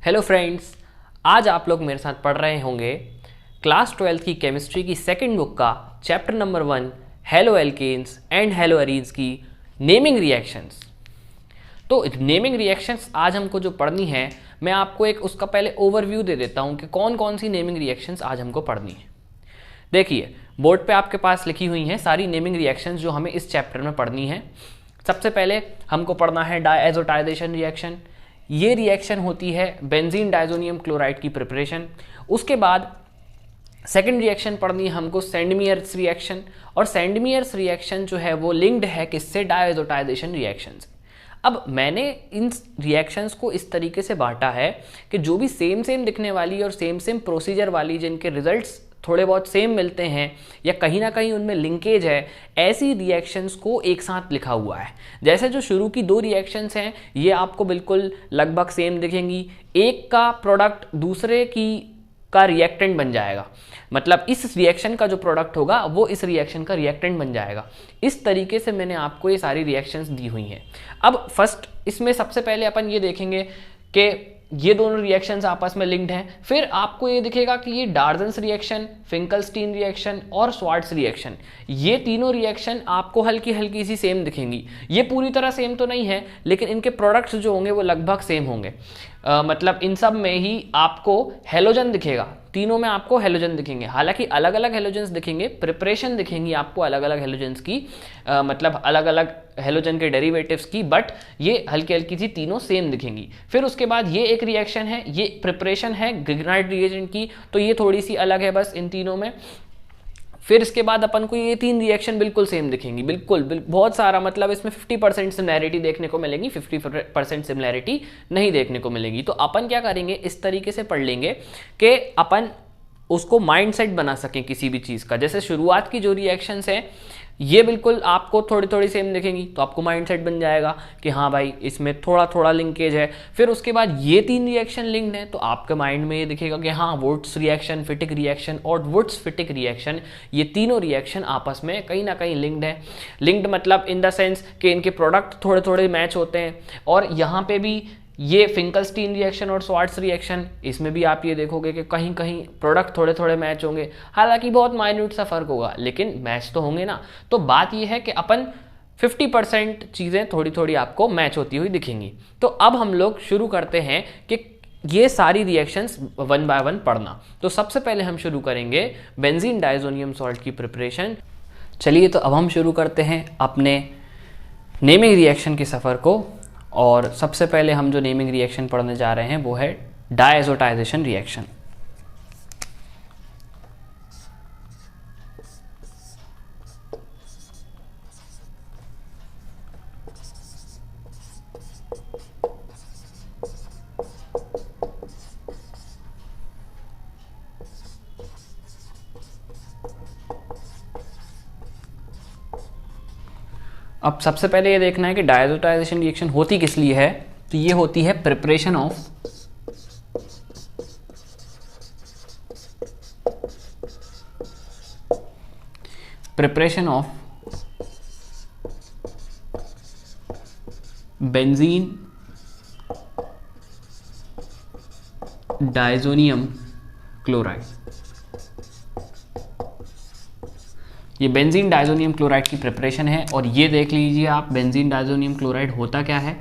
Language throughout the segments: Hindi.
हेलो फ्रेंड्स, आज आप लोग मेरे साथ पढ़ रहे होंगे क्लास 12th की केमिस्ट्री की सेकंड बुक का chapter number 1 haloalkanes and haloarenes naming नेमिंग रिएक्शंस। तो नेमिंग रिएक्शंस आज हमको जो पढ़नी है, मैं आपको एक उसका पहले ओवरव्यू दे देता हूँ कि कौन कौन सी नेमिंग रिएक्शंस आज हमको पढ़नी है। देखिए, बोर्ड पे आपके पास लिखी हुई हैं सारी नेमिंग रिएक्शंस जो हमें इस चैप्टर में पढ़नी है। सबसे पहले हमको पढ़ना है डायएज़ोटाइजेशन रिएक्शन। ये रिएक्शन होती है बेंजीन डायजोनियम क्लोराइड की प्रिपरेशन। उसके बाद सेकेंड रिएक्शन पढ़नी है हमको सेंडमियर्स रिएक्शन, और सेंडमियर्स रिएक्शन जो है वो लिंक्ड है किससे, डायएज़ोटाइजेशन रिएक्शन से। अब मैंने इन रिएक्शंस को इस तरीके से बांटा है कि जो भी सेम सेम दिखने वाली और सेम सेम प्रोसीजर वाली, जिनके रिजल्ट्स थोड़े बहुत सेम मिलते हैं या कहीं ना कहीं उनमें लिंकेज है, ऐसी रिएक्शंस को एक साथ लिखा हुआ है। जैसे जो शुरू की दो रिएक्शंस हैं ये आपको बिल्कुल लगभग सेम दिखेंगी। एक का प्रोडक्ट दूसरे की का रिएक्टेंट बन जाएगा, मतलब इस रिएक्शन का जो प्रोडक्ट होगा वो इस रिएक्शन का रिएक्टेंट बन जाएगा। इस तरीके से मैंने आपको ये सारी रिएक्शंस दी हुई हैं। अब फर्स्ट इसमें सबसे पहले अपन ये देखेंगे कि ये दोनों रिएक्शंस आपस में लिंक्ड हैं। फिर आपको ये दिखेगा कि ये डार्जन्स रिएक्शन, फिंकलस्टीन रिएक्शन और स्वार्ट्स रिएक्शन, ये तीनों रिएक्शन आपको हल्की हल्की सी सेम दिखेंगी। ये पूरी तरह सेम तो नहीं है, लेकिन इनके प्रोडक्ट्स जो होंगे वो लगभग सेम होंगे। मतलब इन सब में ही आपको हेलोजन दिखेगा, तीनों में आपको हेलोजन दिखेंगे। हालांकि अलग अलग हेलोजन्स दिखेंगे, प्रिपरेशन दिखेंगी आपको अलग अलग हेलोजन्स की, मतलब अलग अलग हेलोजन के डेरिवेटिव्स की, बट ये हल्की हल्की सी तीनों सेम दिखेंगी। फिर उसके बाद ये एक रिएक्शन है, ये प्रिपरेशन है ग्रिग्नाइट रिएजेंट की, तो ये थोड़ी सी अलग है बस इन तीनों में। फिर इसके बाद अपन को ये तीन रिएक्शन बिल्कुल सेम दिखेंगी, बिल्कुल बहुत सारा, मतलब इसमें 50% सिमिलैरिटी देखने को मिलेगी, 50% सिमिलैरिटी नहीं देखने को मिलेगी। तो अपन क्या करेंगे, इस तरीके से पढ़ लेंगे कि अपन उसको माइंडसेट बना सकें किसी भी चीज़ का। जैसे शुरुआत की जो रिएक्शंस हैं ये बिल्कुल आपको थोड़ी थोड़ी सेम दिखेंगी, तो आपको माइंडसेट बन जाएगा कि हाँ भाई इसमें थोड़ा थोड़ा लिंकेज है। फिर उसके बाद ये तीन रिएक्शन लिंक्ड हैं, तो आपके माइंड में ये दिखेगा कि हाँ वुड्स रिएक्शन, फिटिक रिएक्शन और वुड्स फिटिक रिएक्शन, ये तीनों रिएक्शन आपस में कहीं ना कहीं लिंक्ड है। लिंक्ड मतलब इन द सेंस कि इनके प्रोडक्ट थोड़े थोड़े मैच होते हैं। और यहाँ पे भी ये फिंकलस्टीन रिएक्शन और स्वार्ट्स रिएक्शन, इसमें भी आप ये देखोगे कि कहीं कहीं प्रोडक्ट थोड़े थोड़े मैच होंगे, हालांकि बहुत माइन्यूट सा फर्क होगा, लेकिन मैच तो होंगे ना। तो बात ये है कि अपन 50% चीज़ें थोड़ी थोड़ी आपको मैच होती हुई दिखेंगी। तो अब हम लोग शुरू करते हैं कि ये सारी रिएक्शंस वन बाय वन पढ़ना। तो सबसे पहले हम शुरू करेंगे बेंजीन डायजोनियम सॉल्ट की प्रिपरेशन। चलिए, तो अब हम शुरू करते हैं अपने नेमिंग रिएक्शन के सफ़र को। और सबसे पहले हम जो नेमिंग रिएक्शन पढ़ने जा रहे हैं वो है डायएज़ोटाइजेशन रिएक्शन। अब सबसे पहले ये देखना है कि डायएज़ोटाइजेशन रिएक्शन होती किस लिए है। तो ये होती है preparation of benzene diazonium chloride. ये बेंजीन डायजोनियम क्लोराइड की प्रिपरेशन है। और ये देख लीजिए आप, बेंजीन डायजोनियम क्लोराइड होता क्या है।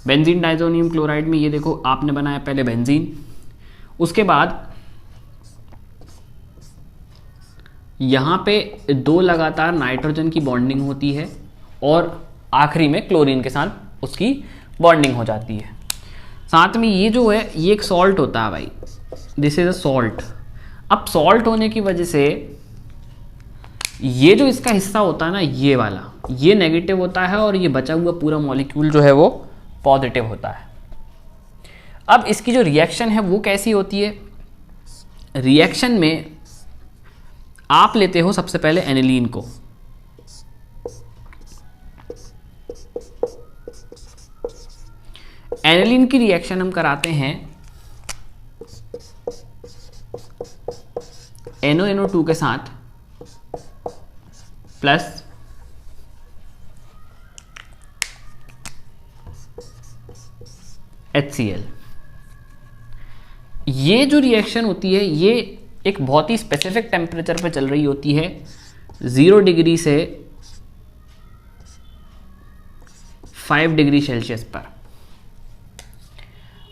बेंजीन डायजोनियम क्लोराइड में ये देखो, आपने बनाया पहले बेंजीन, उसके बाद यहाँ पे दो लगातार नाइट्रोजन की बॉन्डिंग होती है और आखिरी में क्लोरीन के साथ उसकी बॉन्डिंग हो जाती है। साथ में ये जो है ये एक सॉल्ट होता है भाई, दिस इज अ सॉल्ट। अब सॉल्ट होने की वजह से ये जो इसका हिस्सा होता है ना, ये वाला, ये नेगेटिव होता है और ये बचा हुआ पूरा मॉलिक्यूल जो है वो पॉजिटिव होता है। अब इसकी जो रिएक्शन है वो कैसी होती है। रिएक्शन में आप लेते हो सबसे पहले एनिलीन को, एनिलीन की रिएक्शन हम कराते हैं NONO2 के साथ प्लस HCl। ये जो रिएक्शन होती है ये एक बहुत ही स्पेसिफिक टेम्परेचर पे चल रही होती है, 0 डिग्री से 5 डिग्री सेल्सियस पर।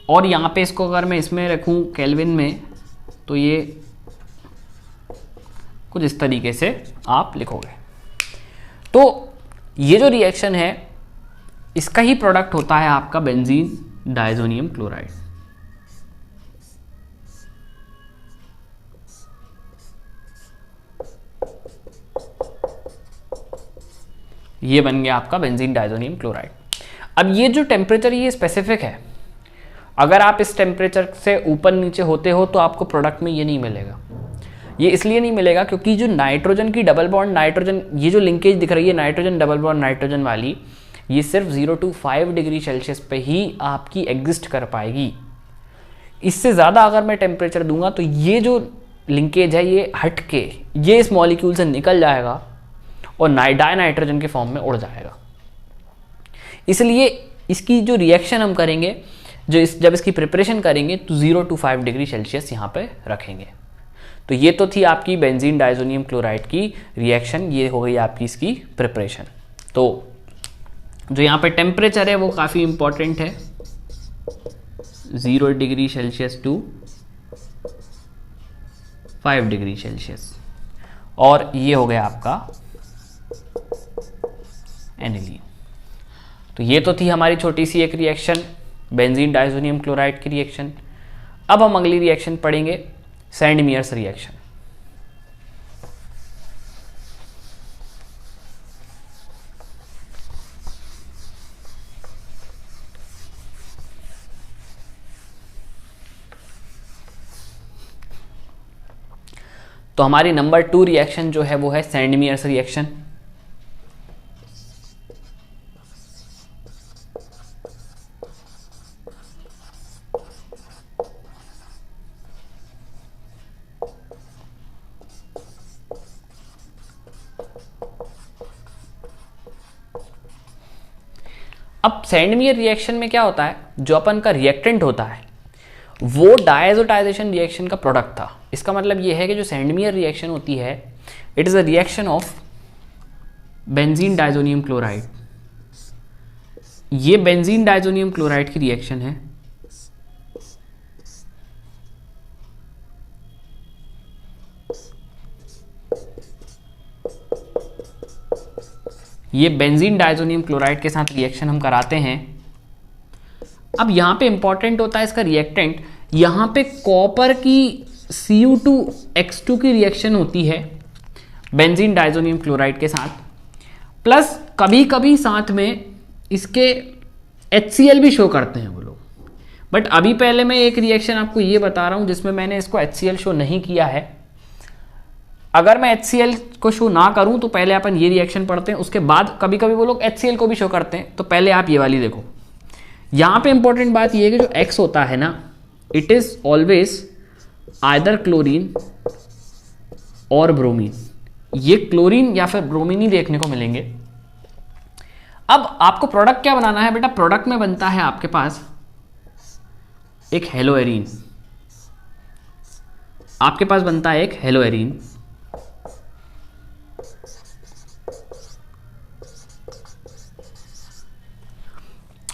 और यहाँ पे इसको अगर मैं इसमें रखूँ केल्विन में, तो ये कुछ इस तरीके से आप लिखोगे। तो ये जो रिएक्शन है इसका ही प्रोडक्ट होता है आपका बेंजीन डायज़ोनियम क्लोराइड। ये बन गया आपका बेंजीन डायज़ोनियम क्लोराइड। अब ये जो टेम्परेचर ये स्पेसिफिक है, अगर आप इस टेम्परेचर से ऊपर नीचे होते हो तो आपको प्रोडक्ट में ये नहीं मिलेगा। ये इसलिए नहीं मिलेगा क्योंकि जो नाइट्रोजन की डबल बॉन्ड नाइट्रोजन, ये जो लिंकेज दिख रही है नाइट्रोजन डबल बॉन्ड नाइट्रोजन वाली, ये सिर्फ 0 to 5 डिग्री सेल्सियस पे ही आपकी एग्जिस्ट कर पाएगी। इससे ज़्यादा अगर मैं टेम्परेचर दूंगा तो ये जो लिंकेज है ये हट के ये इस मॉलिक्यूल से निकल जाएगा और डाई नाइट्रोजन के फॉर्म में उड़ जाएगा। इसलिए इसकी जो रिएक्शन हम करेंगे, जब इसकी प्रिपरेशन करेंगे तो 0 to 5 डिग्री सेल्सियस यहाँ पे रखेंगे। तो ये तो थी आपकी बेंजीन डायज़ोनियम क्लोराइड की रिएक्शन, ये हो गई आपकी इसकी प्रिपरेशन। तो जो यहाँ पे टेम्परेचर है वो काफ़ी इंपॉर्टेंट है, 0 degree Celsius to 5 degree Celsius. और ये हो गया आपका एनिलीन। तो ये तो थी हमारी छोटी सी एक रिएक्शन, बेंजीन डायज़ोनियम क्लोराइड की रिएक्शन। अब हम अगली रिएक्शन पढ़ेंगे, सैंडमियर्स रिएक्शन। तो हमारी नंबर 2 रिएक्शन जो है वो है सैंडमियर्स रिएक्शन। अब सैंडमियर रिएक्शन में क्या होता है, जो अपन का रिएक्टेंट होता है वो डायजोटाइजेशन रिएक्शन का प्रोडक्ट था। इसका मतलब ये है कि जो सैंडमियर रिएक्शन होती है it is a reaction of benzene diazonium chloride. ये बेंजीन डायज़ोनियम क्लोराइड की रिएक्शन है। ये बेंजीन डायज़ोनियम क्लोराइड के साथ रिएक्शन हम कराते हैं। अब यहाँ पे इंपॉर्टेंट होता है इसका रिएक्टेंट, यहाँ पे कॉपर की Cu2X2 की रिएक्शन होती है बेंजीन डायज़ोनियम क्लोराइड के साथ, प्लस कभी कभी साथ में इसके HCl भी शो करते हैं वो लोग। बट अभी पहले मैं एक रिएक्शन आपको ये बता रहा हूँ जिसमें मैंने इसको HCl शो नहीं किया है। अगर मैं HCl को शो ना करूं तो पहले अपन ये रिएक्शन पढ़ते हैं, उसके बाद कभी कभी वो लोग HCl को भी शो करते हैं। तो पहले आप ये वाली देखो। यहाँ पे इंपॉर्टेंट बात ये है कि जो X होता है ना, it is always either chlorine और ब्रोमीन। ये क्लोरीन या फिर ब्रोमीन ही देखने को मिलेंगे। अब आपको प्रोडक्ट क्या बनाना है बेटा, प्रोडक्ट में बनता है आपके पास एक हेलोएरीन। आपके पास बनता है एक हेलोएरीन।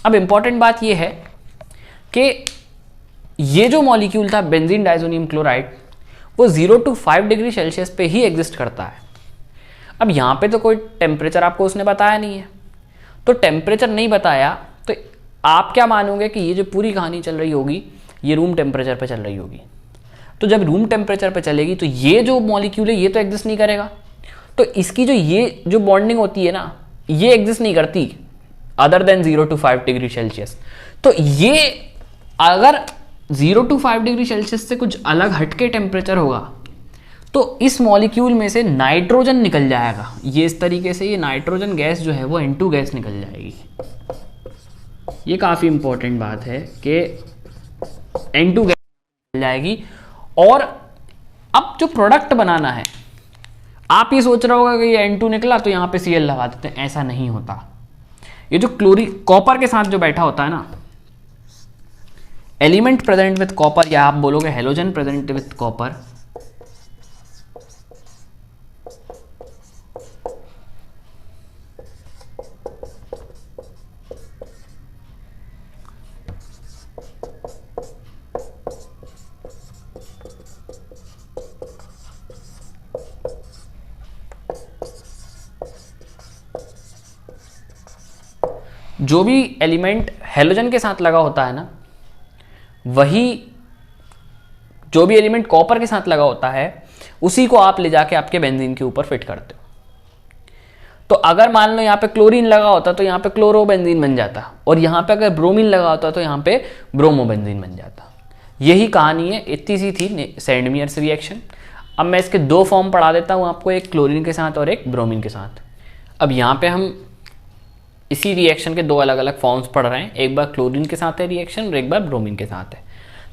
अब इंपॉर्टेंट बात यह है कि ये जो मॉलिक्यूल था बेंजीन डायज़ोनियम क्लोराइड वो 0 to 5 डिग्री सेल्सियस पे ही एग्जिस्ट करता है। अब यहाँ पे तो कोई टेम्परेचर आपको उसने बताया नहीं है, तो टेम्परेचर नहीं बताया तो आप क्या मानोगे कि ये जो पूरी कहानी चल रही होगी ये रूम टेम्परेचर पे चल रही होगी। तो जब रूम टेम्परेचर पे चलेगी तो ये जो मॉलिक्यूल है ये तो एग्जिस्ट नहीं करेगा। तो इसकी जो बॉन्डिंग होती है ना ये एग्जिस्ट नहीं करती other than 0 to 5 degree Celsius. तो ये अगर 0 to 5 डिग्री सेल्सियस से कुछ अलग हटके टेम्परेचर होगा तो इस मॉलिक्यूल में से नाइट्रोजन निकल जाएगा। ये इस तरीके से ये नाइट्रोजन गैस जो है वो N2 गैस निकल जाएगी। ये काफ़ी इंपॉर्टेंट बात है कि N2 गैस निकल जाएगी। और अब जो प्रोडक्ट बनाना है, आप ये सोच रहे होगा कि ये N2 निकला तो यहाँ पे Cl लगा देते हैं, ऐसा नहीं होता। ये जो कॉपर के साथ जो बैठा होता है ना, एलिमेंट प्रेजेंट विथ कॉपर, या आप बोलोगे हेलोजन प्रेजेंट विथ कॉपर, जो भी एलिमेंट हेलोजन के साथ लगा होता है ना, वही जो भी एलिमेंट कॉपर के साथ लगा होता है उसी को आप ले जाके आपके बेंजीन के ऊपर फिट करते हो। तो अगर मान लो यहाँ पे क्लोरीन लगा होता तो यहाँ पे क्लोरोबेंजीन बन जाता, और यहाँ पे अगर ब्रोमीन लगा होता तो यहाँ पे ब्रोमोबेंजीन बन जाता। यही कहानी है, इतनी सी थी सैंडमियर्स रिएक्शन। अब मैं इसके दो फॉर्म पढ़ा देता हूँ आपको, एक क्लोरीन के साथ और एक ब्रोमीन के साथ। अब यहाँ पे हम इसी रिएक्शन के दो अलग अलग फॉर्म्स पढ़ रहे हैं, एक बार क्लोरीन के साथ है रिएक्शन और एक बार ब्रोमीन के साथ है।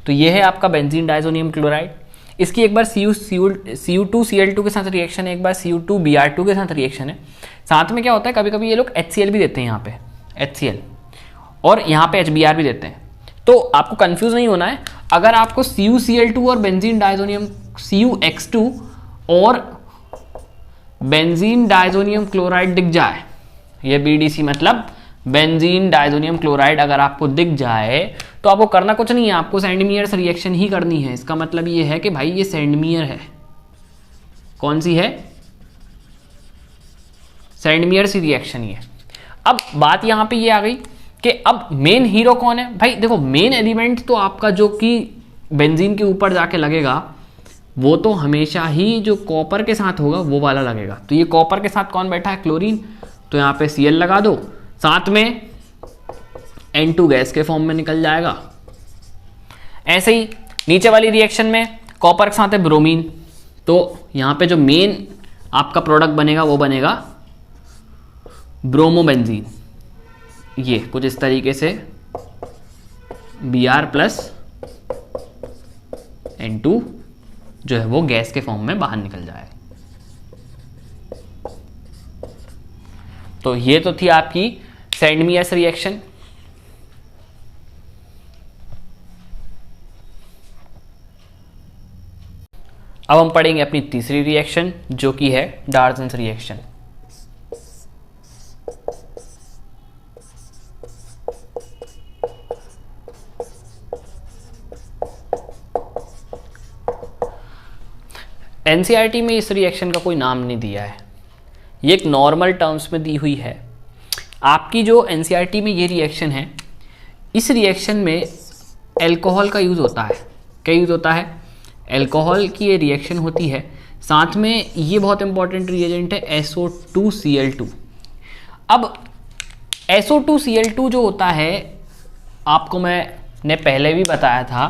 तो ये है आपका बेंजीन डाइजोनियम क्लोराइड। इसकी एक बार Cu2Cl2 के साथ रिएक्शन है, एक बार Cu2Br2 के साथ रिएक्शन है। साथ में क्या होता है, कभी कभी ये लोग HCl भी देते हैं, यहाँ पे HCl और यहाँ पे HBr भी देते हैं। तो आपको कंफ्यूज नहीं होना है, अगर आपको CuCl2 और बेंजीन डाइजोनियम CuX2 और बेंजीन डाइजोनियम क्लोराइड दिख जाए, ये BDC मतलब बेंजीन डाइजोनियम क्लोराइड अगर आपको दिख जाए तो आपको करना कुछ नहीं है, आपको सैंडमियर्स रिएक्शन ही करनी है। इसका मतलब ये है कि भाई ये सैंडमियर है। कौन सी है? सैंडमियर्स रिएक्शन ही है। अब बात यहाँ पे ये आ गई कि अब मेन हीरो कौन है। भाई देखो, मेन एलिमेंट तो आपका जो कि बेंजीन के ऊपर जाके लगेगा वो तो हमेशा ही जो कॉपर के साथ होगा वो वाला लगेगा। तो ये कॉपर के साथ कौन बैठा है? क्लोरीन। तो यहाँ पे Cl लगा दो, साथ में N2 गैस के फॉर्म में निकल जाएगा। ऐसे ही नीचे वाली रिएक्शन में कॉपर के साथ है ब्रोमीन, तो यहाँ पे जो मेन आपका प्रोडक्ट बनेगा वो बनेगा ब्रोमोबेंजीन। ये कुछ इस तरीके से Br प्लस N2 जो है वो गैस के फॉर्म में बाहर निकल जाएगा। तो ये तो थी आपकी सैंडमियर्स रिएक्शन। अब हम पढ़ेंगे अपनी तीसरी रिएक्शन जो कि है डार्जन्स रिएक्शन। एनसीईआरटी में इस रिएक्शन का कोई नाम नहीं दिया है, ये एक नॉर्मल टर्म्स में दी हुई है। आपकी जो एनसीईआरटी में ये रिएक्शन है, इस रिएक्शन में अल्कोहल का यूज़ होता है। क्या यूज़ होता है? अल्कोहल की ये रिएक्शन होती है। साथ में ये बहुत इंपॉर्टेंट रिएजेंट है SO2Cl2। अब SO2Cl2 जो होता है, आपको मैंने पहले भी बताया था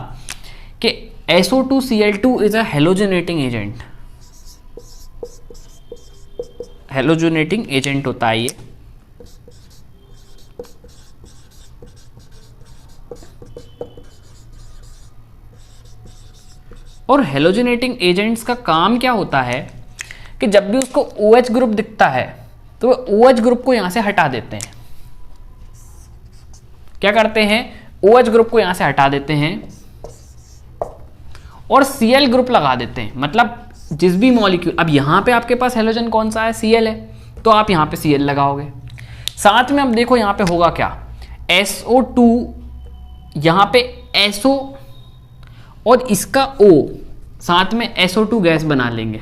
कि SO2Cl2 is a halogenating agent. Halogenating agent होता है ये। और हेलोजेनेटिंग एजेंट्स का काम क्या होता है कि जब भी उसको OH ग्रुप दिखता है तो वो OH ग्रुप को यहां से हटा देते हैं। क्या करते हैं? OH ग्रुप को यहां से हटा देते हैं और Cl ग्रुप लगा देते हैं। मतलब जिस भी मॉलिक्यूल, अब यहां पे आपके पास हेलोजन कौन सा है? Cl है, तो आप यहां पे Cl लगाओगे। साथ में अब देखो यहां पे होगा क्या, SO2, यहां पे SO और इसका O, साथ में SO2 गैस बना लेंगे।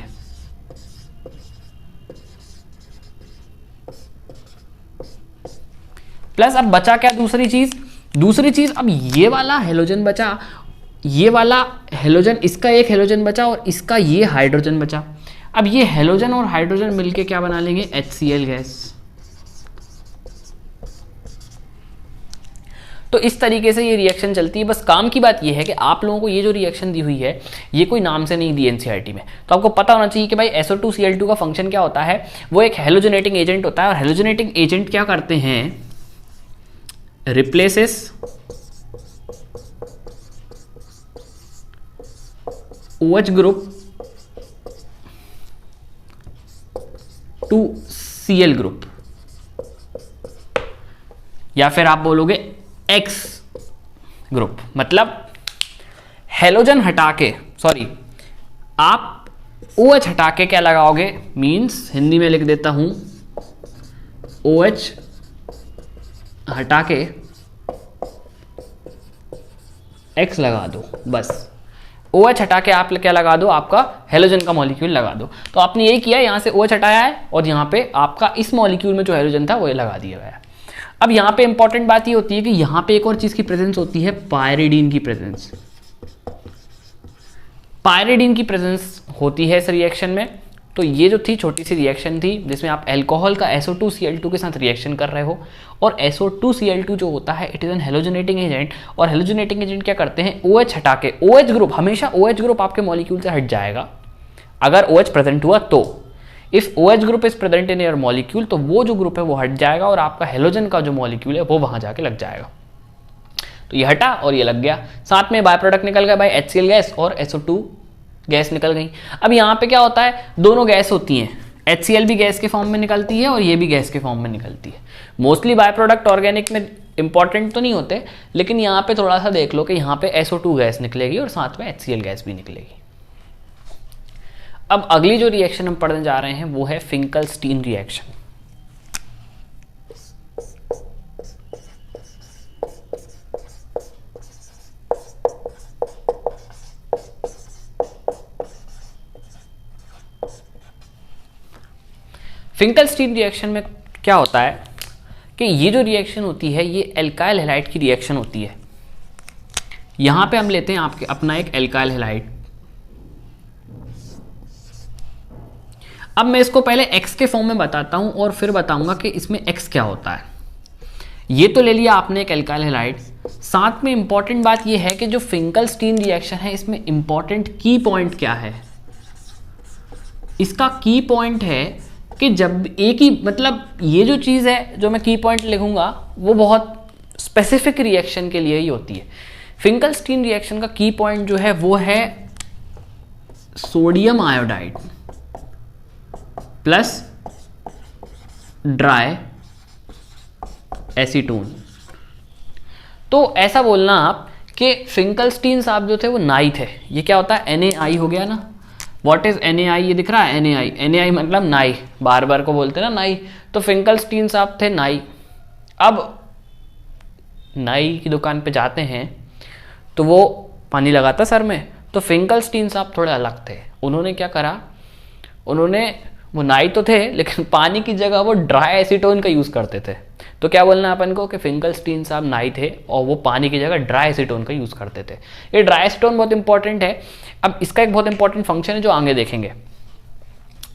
प्लस अब बचा क्या? दूसरी चीज, अब ये वाला हेलोजन बचा, ये वाला हेलोजन, इसका एक हेलोजन बचा और इसका ये हाइड्रोजन बचा। अब ये हेलोजन और हाइड्रोजन मिलके क्या बना लेंगे? HCl gas. तो इस तरीके से ये रिएक्शन चलती है। बस काम की बात ये है कि आप लोगों को ये जो रिएक्शन दी हुई है ये कोई नाम से नहीं दी एनसीईआरटी में, तो आपको पता होना चाहिए कि भाई SO2Cl2 का फंक्शन क्या होता है। वो एक हेलोजेनेटिंग एजेंट होता है और हेलोजेनेटिंग एजेंट क्या करते हैं? Replaces OH group to Cl group, या फिर आप बोलोगे X ग्रुप, मतलब हेलोजन हटा के, सॉरी आप OH हटा के क्या लगाओगे, मीन्स हिंदी में लिख देता हूं OH हटा के X लगा दो, बस OH हटा के आप क्या लगा दो, आपका हेलोजन का मॉलिक्यूल लगा दो। तो आपने यही किया, यहां से OH हटाया है और यहां पे आपका इस मॉलिक्यूल में जो हेलोजन था वो लगा दिया गया। अब यहां पे इंपॉर्टेंट बात ये होती है कि यहां पे एक और चीज की प्रेजेंस होती है, पायरिडीन की प्रेजेंस। पायरिडीन की प्रेजेंस होती है इस रिएक्शन में। तो ये जो थी छोटी सी रिएक्शन थी जिसमें आप अल्कोहल का SO2Cl2 के साथ रिएक्शन कर रहे हो, और SO2Cl2 जो होता है इट इज एन हेलोजनेटिंग एजेंट, और हेलोजनेटिंग एजेंट क्या करते हैं, OH हटा के, OH ग्रुप, हमेशा OH ग्रुप आपके मॉलिक्यूल से हट जाएगा अगर OH प्रेजेंट हुआ तो। If OH group is present in your molecule तो वो जो ग्रुप है वो हट जाएगा और आपका हेलोजन का जो मॉलिक्यूल है वो वहां जाके लग जाएगा। तो ये हटा और ये लग गया, साथ में बाय प्रोडक्ट निकल गया भाई, HCl गैस और SO2 गैस निकल गई। अब यहाँ पे क्या होता है, दोनों गैस होती हैं, HCl भी गैस के फॉर्म में निकलती है और ये भी गैस के फॉर्म में निकलती है। मोस्टली बाय प्रोडक्ट ऑर्गेनिक में इंपॉर्टेंट तो नहीं होते, लेकिन यहाँ पे थोड़ा सा देख लो कि यहाँ पे SO2 गैस निकलेगी और साथ में HCl गैस भी निकलेगी। अब अगली जो रिएक्शन हम पढ़ने जा रहे हैं वो है फिंकलस्टीन रिएक्शन। फिंकलस्टीन रिएक्शन में क्या होता है कि ये जो रिएक्शन होती है ये एल्काइल हैलाइड की रिएक्शन होती है। यहां पे हम लेते हैं आपके अपना एक एल्काइल हैलाइड। अब मैं इसको पहले X के फॉर्म में बताता हूं और फिर बताऊंगा कि इसमें X क्या होता है। ये तो ले लिया आपने एक एल्काइल हैलाइड, साथ में इंपॉर्टेंट बात ये है कि जो फिंकलस्टीन रिएक्शन है इसमें इंपॉर्टेंट की पॉइंट क्या है। इसका की पॉइंट है कि जब एक ही, मतलब ये जो चीज़ है जो मैं की पॉइंट लिखूंगा वो बहुत स्पेसिफिक रिएक्शन के लिए ही होती है। फिंकलस्टीन रिएक्शन का की पॉइंट जो है वो है sodium iodide plus dry acetone. तो ऐसा बोलना आप कि फिंकलस्टीन साहब जो थे वो नाई थे। ये क्या होता है, NaI हो गया ना। व्हाट इज NaI, ये दिख रहा है NaI मतलब नाई, बार बार को बोलते हैं ना नाई। तो फिंकलस्टीन साहब थे नाई। अब नाई की दुकान पे जाते हैं तो वो पानी लगाता सर में, तो फिंकलस्टीन साहब थोड़े अलग थे। उन्होंने क्या करा, उन्होंने, वो नाई तो थे लेकिन पानी की जगह वो ड्राई एसीटोन का यूज़ करते थे। तो क्या बोलना अपन को कि फिंकलस्टीन साहब नाई थे और वो पानी की जगह ड्राई एसीटोन का यूज़ करते थे। ये ड्राई एसीटोन बहुत इंपॉर्टेंट है। अब इसका एक बहुत इंपॉर्टेंट फंक्शन है जो आगे देखेंगे।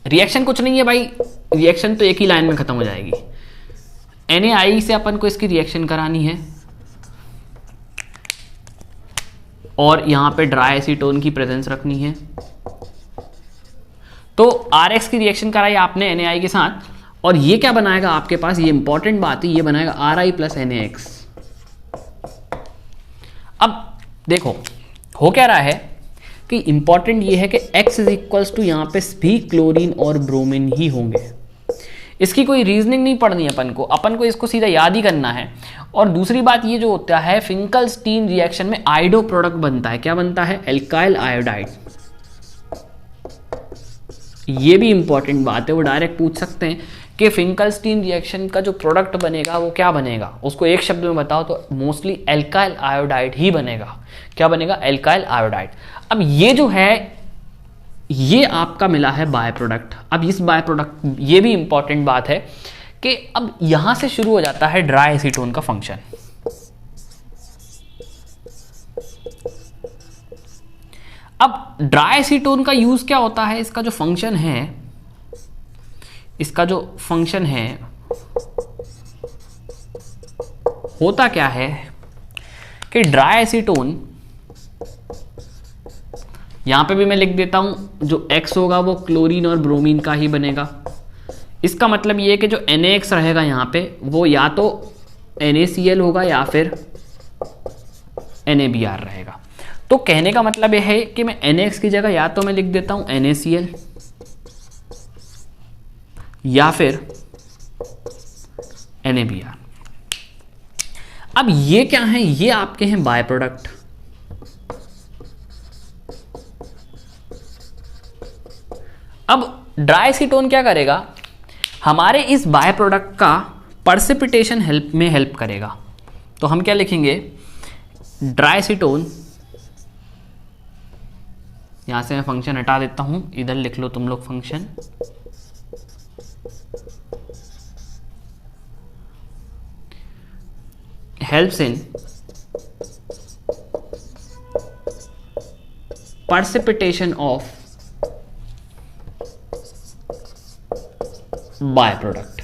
रिएक्शन कुछ नहीं है भाई, रिएक्शन तो एक ही लाइन में खत्म हो जाएगी। NaI से अपन को इसकी रिएक्शन करानी है और यहाँ पे ड्राई एसीटोन की प्रेजेंस रखनी है। तो RX की रिएक्शन कराई आपने NaI के साथ, और ये क्या बनाएगा आपके पास, ये इंपॉर्टेंट बात है, ये बनाएगा Ri प्लस NaX। अब देखो हो क्या रहा है कि इंपॉर्टेंट ये है कि X इज इक्वल्स टू यहाँ पे भी क्लोरीन और ब्रोमीन ही होंगे। इसकी कोई रीजनिंग नहीं पढ़नी अपन को इसको सीधा याद ही करना है। और दूसरी बात ये जो होता है, फिंकलस्टीन रिएक्शन में आयोडो प्रोडक्ट बनता है। क्या बनता है, एल्काइल आयोडाइड। ये भी इंपॉर्टेंट बात है, वो डायरेक्ट पूछ सकते हैं कि फिंकलस्टीन रिएक्शन का जो प्रोडक्ट बनेगा वो क्या बनेगा, उसको एक शब्द में बताओ तो मोस्टली एल्काइल आयोडाइड ही बनेगा। क्या बनेगा, एल्काइल आयोडाइड। अब ये जो है ये आपका मिला है बाय प्रोडक्ट। अब इस बाय प्रोडक्ट, ये भी इंपॉर्टेंट बात है कि अब यहां से शुरू हो जाता है ड्राई एसीटोन का फंक्शन। अब ड्राई एसीटोन का यूज क्या होता है, इसका जो फंक्शन है होता क्या है कि ड्राई एसीटोन, यहां पे भी मैं लिख देता हूं, जो X होगा वो क्लोरीन और ब्रोमीन का ही बनेगा। इसका मतलब ये है कि जो NaX रहेगा यहां पे वो या तो NaCl होगा या फिर NaBr रहेगा। तो कहने का मतलब यह है कि मैं NaX की जगह या तो मैं लिख देता हूं NaCl या फिर NaBr। अब ये क्या है, ये आपके हैं बाय प्रोडक्ट। अब ड्राई एसीटोन क्या करेगा, हमारे इस बाय प्रोडक्ट का पर्सिपिटेशन हेल्प करेगा। तो हम क्या लिखेंगे, ड्राई एसीटोन, यहां से मैं फंक्शन हटा देता हूं, इधर लिख लो तुम लोग function, helps in पर्सिपिटेशन of by product.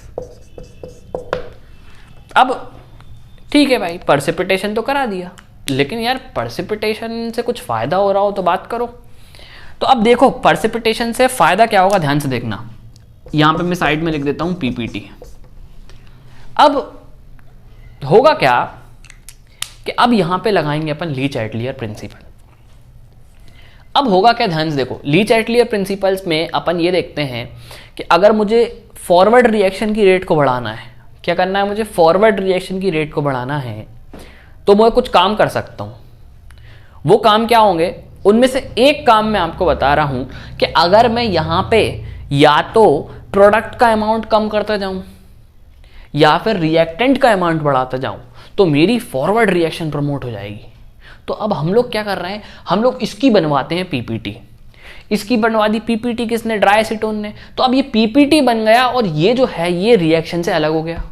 अब ठीक है भाई, पर्सिपिटेशन तो करा दिया, लेकिन यार पर्सिपिटेशन से कुछ फायदा हो रहा हो तो बात करो। तो अब देखो पर्सिपिटेशन से फायदा क्या होगा, ध्यान से देखना। यहां पे मैं साइड में लिख देता हूं पीपीटी। अब होगा क्या कि अब यहां पे लगाएंगे अपन ली-चाइटलियर प्रिंसिपल। अब होगा क्या, ध्यान से देखो, ली-चाइटलियर प्रिंसिपल्स में अपन ये देखते हैं कि अगर मुझे फॉरवर्ड रिएक्शन की रेट को बढ़ाना है, क्या करना है मुझे, फॉरवर्ड रिएक्शन की रेट को बढ़ाना है, तो मैं कुछ काम कर सकता हूं। वो काम क्या होंगे, उनमें से एक काम मैं आपको बता रहा हूं कि अगर मैं यहां पे या तो प्रोडक्ट का अमाउंट कम करता जाऊं या फिर रिएक्टेंट का अमाउंट बढ़ाता जाऊं, तो मेरी फॉरवर्ड रिएक्शन प्रमोट हो जाएगी। तो अब हम लोग क्या कर रहे हैं, हम लोग इसकी बनवाते हैं पीपीटी। इसकी बनवा दी पीपीटी किसने, ड्राई एसीटोन ने। तो अब ये पीपीटी बन गया और ये जो है ये रिएक्शन से अलग हो गया।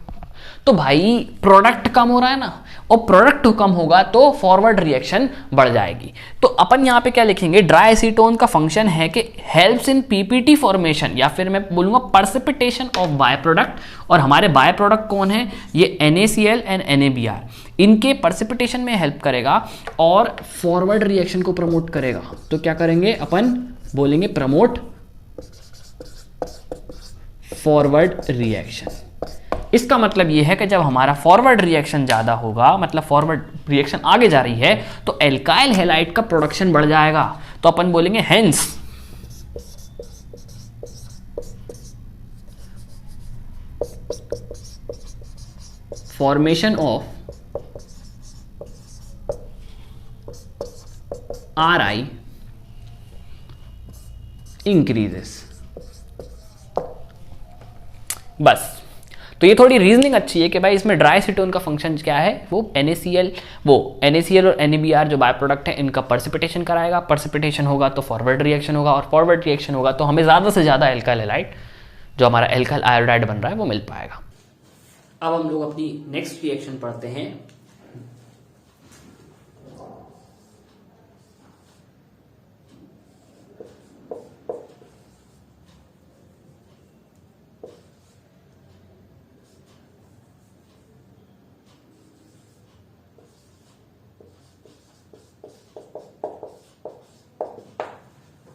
तो भाई प्रोडक्ट कम हो रहा है ना, और प्रोडक्ट कम होगा तो फॉरवर्ड रिएक्शन बढ़ जाएगी। तो अपन यहां पे क्या लिखेंगे, ड्राई एसीटोन का फंक्शन है कि हेल्प्स इन पीपीटी फॉर्मेशन, या फिर मैं बोलूंगा पर्सिपिटेशन ऑफ बाय प्रोडक्ट। और हमारे बाय प्रोडक्ट कौन है, ये NaCl एंड NaBr, इनके पर्सिपिटेशन में हेल्प करेगा और फॉरवर्ड रिएक्शन को प्रमोट करेगा। तो क्या करेंगे अपन, बोलेंगे प्रमोट फॉरवर्ड रिएक्शन। इसका मतलब यह है कि जब हमारा फॉरवर्ड रिएक्शन ज्यादा होगा, मतलब फॉरवर्ड रिएक्शन आगे जा रही है, तो एल्काइल हैलाइड का प्रोडक्शन बढ़ जाएगा। तो अपन बोलेंगे hence formation of Ri increases. बस, तो ये थोड़ी रीजनिंग अच्छी है कि भाई इसमें ड्राई एसीटोन का फंक्शन क्या है, वो NaCl और NaBr जो बाय प्रोडक्ट है इनका पर्सिपिटेशन कराएगा। पर्सिपिटेशन होगा तो फॉरवर्ड रिएक्शन होगा, और फॉरवर्ड रिएक्शन होगा तो हमें ज़्यादा से ज़्यादा एल्काइल हैलाइड, जो हमारा एल्काइल आयोडाइड बन रहा है, वो मिल पाएगा। अब हम लोग अपनी नेक्स्ट रिएक्शन पढ़ते हैं।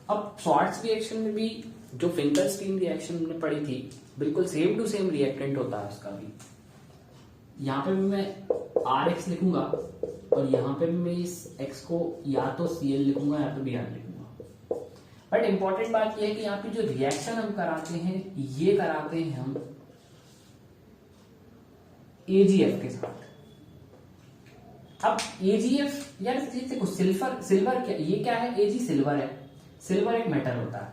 अब शॉर्ट्स रिएक्शन में भी जो फिंकरस्टीन रिएक्शन हमने पढ़ी थी, बिल्कुल सेम टू सेम रिएक्टेंट होता है उसका भी। यहां पे भी मैं RX लिखूंगा और यहां पे भी मैं इस X को या तो Cl लिखूंगा या तो Br लिखूंगा। बट इंपॉर्टेंट बात यह है कि यहाँ पे जो रिएक्शन हम कराते हैं, ये कराते हैं हम AgF के साथ। अब AgF यार देखो, सिल्वर क्या, ये क्या है, Ag सिल्वर है, सिल्वर एक मेटल होता है।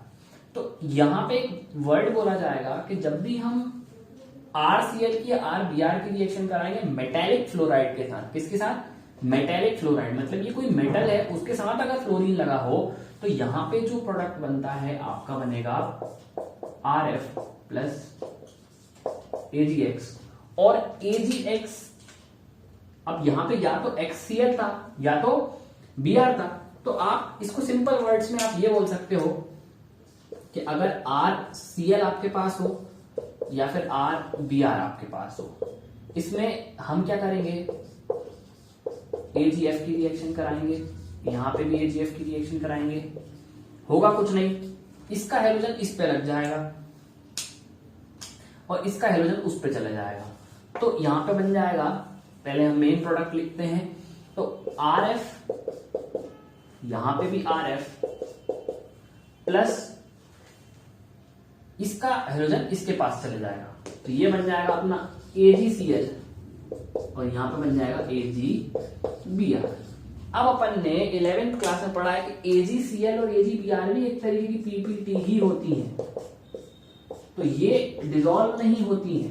तो यहां पे एक वर्ड बोला जाएगा कि जब भी हम RCl की या RBr की रिएक्शन कराएंगे मेटेलिक फ्लोराइड के साथ, किसके साथ, मेटेलिक फ्लोराइड, मतलब ये कोई मेटल है उसके साथ अगर फ्लोरीन लगा हो, तो यहां पे जो प्रोडक्ट बनता है आपका बनेगा RF प्लस AgX। और AgX अब यहां पे या तो XCl था या तो Br था, तो आप इसको सिंपल वर्ड्स में आप ये बोल सकते हो कि अगर RCl आपके पास हो या फिर RBr आपके पास हो, इसमें हम क्या करेंगे, AgF की रिएक्शन कराएंगे, यहां पे भी AgF की रिएक्शन कराएंगे। होगा कुछ नहीं, इसका हेलोजन इस पे लग जाएगा और इसका हेलोजन उस पे चला जाएगा। तो यहां पे बन जाएगा, पहले हम मेन प्रोडक्ट लिखते हैं, तो RF, यहां पे भी RF प्लस इसका हेलोजन इसके पास चले जाएगा, तो ये बन जाएगा अपना AgCl और यहाँ पे बन जाएगा AgBr। अब अपन ने 11th क्लास में पढ़ा है कि AgCl और AgBr भी एक तरीके की पीपीटी ही होती है, तो ये डिसॉल्व नहीं होती है,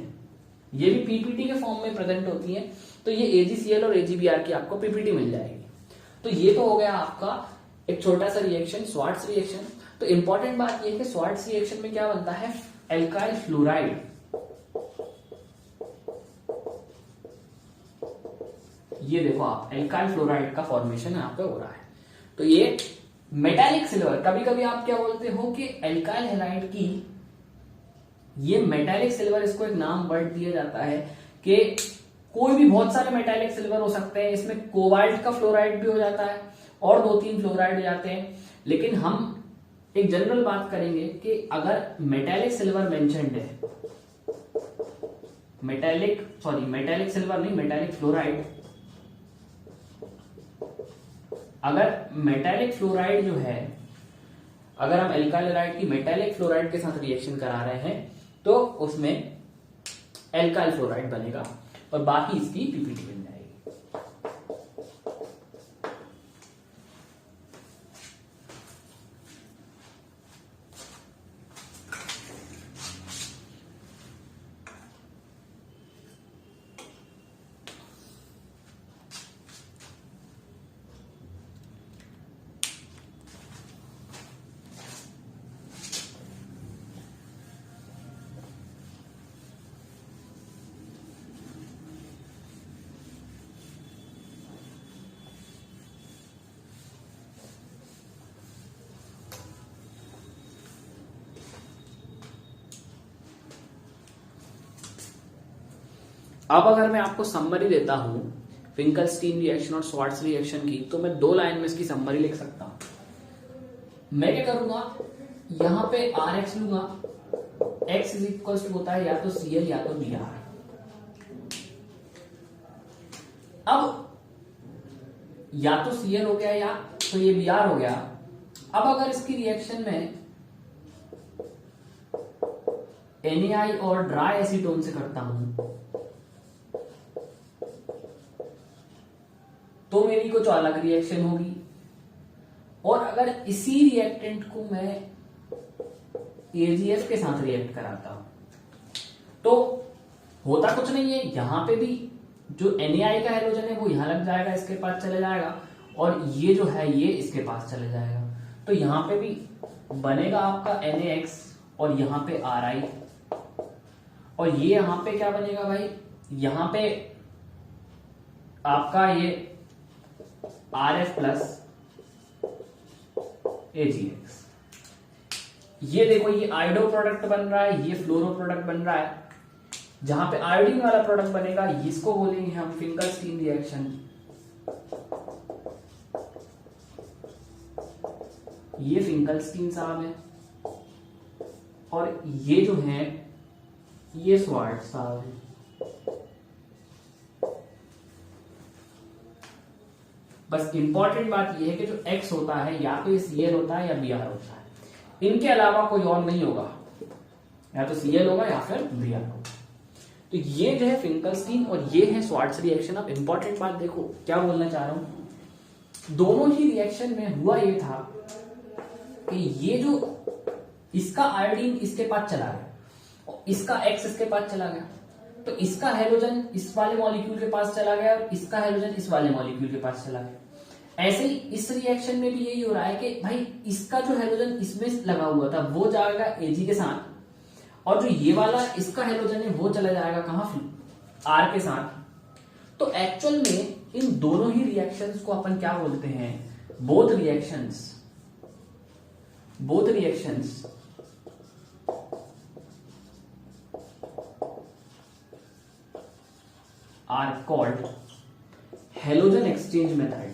ये भी पीपीटी के फॉर्म में प्रेजेंट होती है। तो ये AgCl और AgBr की आपको पीपीटी मिल जाएगी। तो ये तो हो गया आपका एक छोटा सा रिएक्शन, स्वार्ट्स रिएक्शन। तो इंपॉर्टेंट बात ये है कि स्वार्ट्स रिएक्शन में क्या बनता है, एल्काइल फ्लोराइड। ये देखो आप, एल्काइल फ्लोराइड का फॉर्मेशन यहाँ पे हो रहा है। तो ये मेटालिक सिल्वर, कभी कभी आप क्या बोलते हो कि एल्काइल हैलाइड की ये मेटालिक सिल्वर, इसको एक नाम वर्ड दिया जाता है कि कोई भी बहुत सारे मेटालिक सिल्वर हो सकते हैं, इसमें कोबाल्ट का फ्लोराइड भी हो जाता है और 2-3 फ्लोराइड हो जाते हैं। लेकिन हम एक जनरल बात करेंगे कि अगर मेटालिक सिल्वर मेंशन्ड है, मेटालिक सिल्वर नहीं, मेटालिक फ्लोराइड, अगर मेटालिक फ्लोराइड जो है, अगर हम एल्काइल हैलाइड की मेटालिक फ्लोराइड के साथ रिएक्शन करा रहे हैं तो उसमें एल्काइल फ्लोराइड बनेगा और बाकी इसकी पीपीटी बन जाएगी। अब अगर मैं आपको समरी देता हूं फिंकलस्टीन रिएक्शन और स्वार्ट्स रिएक्शन की, तो मैं 2 लाइन में इसकी समरी लिख सकता हूं। मैं क्या करूंगा, यहां पे Rx लूंगा, x इज इक्वल टू होता है या तो Cl या तो Br। अब या तो Cl हो गया या तो ये Br हो गया। अब अगर इसकी रिएक्शन में NaI और ड्राई एसीटोन से करता हूं तो मेरी कुछ अलग रिएक्शन होगी। और अगर इसी रिएक्टेंट को मैं AgF के साथ रिएक्ट कराता हूं तो होता कुछ नहीं है, यहां पे भी जो NaI का हाइड्रोजन है वो यहां लग जाएगा, इसके पास चले जाएगा, और ये जो है ये इसके पास चले जाएगा। तो यहां पे भी बनेगा आपका NaX और यहां पे Ri, और ये यहां पे क्या बनेगा भाई, यहां पे आपका ये Rf प्लस AgX। ये देखो, ये आयोडो प्रोडक्ट बन रहा है, ये फ्लोरो प्रोडक्ट बन रहा है। जहां पे आयोडीन वाला प्रोडक्ट बनेगा इसको बोलेंगे हम फिंकलस्टीन रिएक्शन। ये फिंकलस्टीन साहब है और ये जो है ये स्वार्ट्स साहब है। बस इंपॉर्टेंट बात यह है कि जो X होता है या तो ये Cl होता है या Br होता है, इनके अलावा कोई और नहीं होगा, या तो Cl होगा या फिर Br होगा। तो ये जो है फिंकलस्टीन और ये है स्वार्ट्स रिएक्शन। अब इंपॉर्टेंट बात देखो क्या बोलना चाह रहा हूं, दोनों ही रिएक्शन में हुआ ये था कि ये जो इसका आयोडीन इसके पास चला गया और इसका X इसके पास चला गया, तो इसका हाइड्रोजन इस वाले मॉलिक्यूल के पास चला गया और इसका हाइड्रोजन इस वाले मॉलिक्यूल के पास चला गया। ऐसे ही इस रिएक्शन में भी यही हो रहा है कि भाई इसका जो हाइड्रोजन इसमें लगा हुआ था वो जाएगा Ag के साथ, और जो ये वाला इसका हाइड्रोजन है वो चला जाएगा कहां, R के साथ। तो एक्चुअल में इन दोनों ही रिएक्शंस को अपन क्या बोलते हैं, both reactions are called halogen exchange method।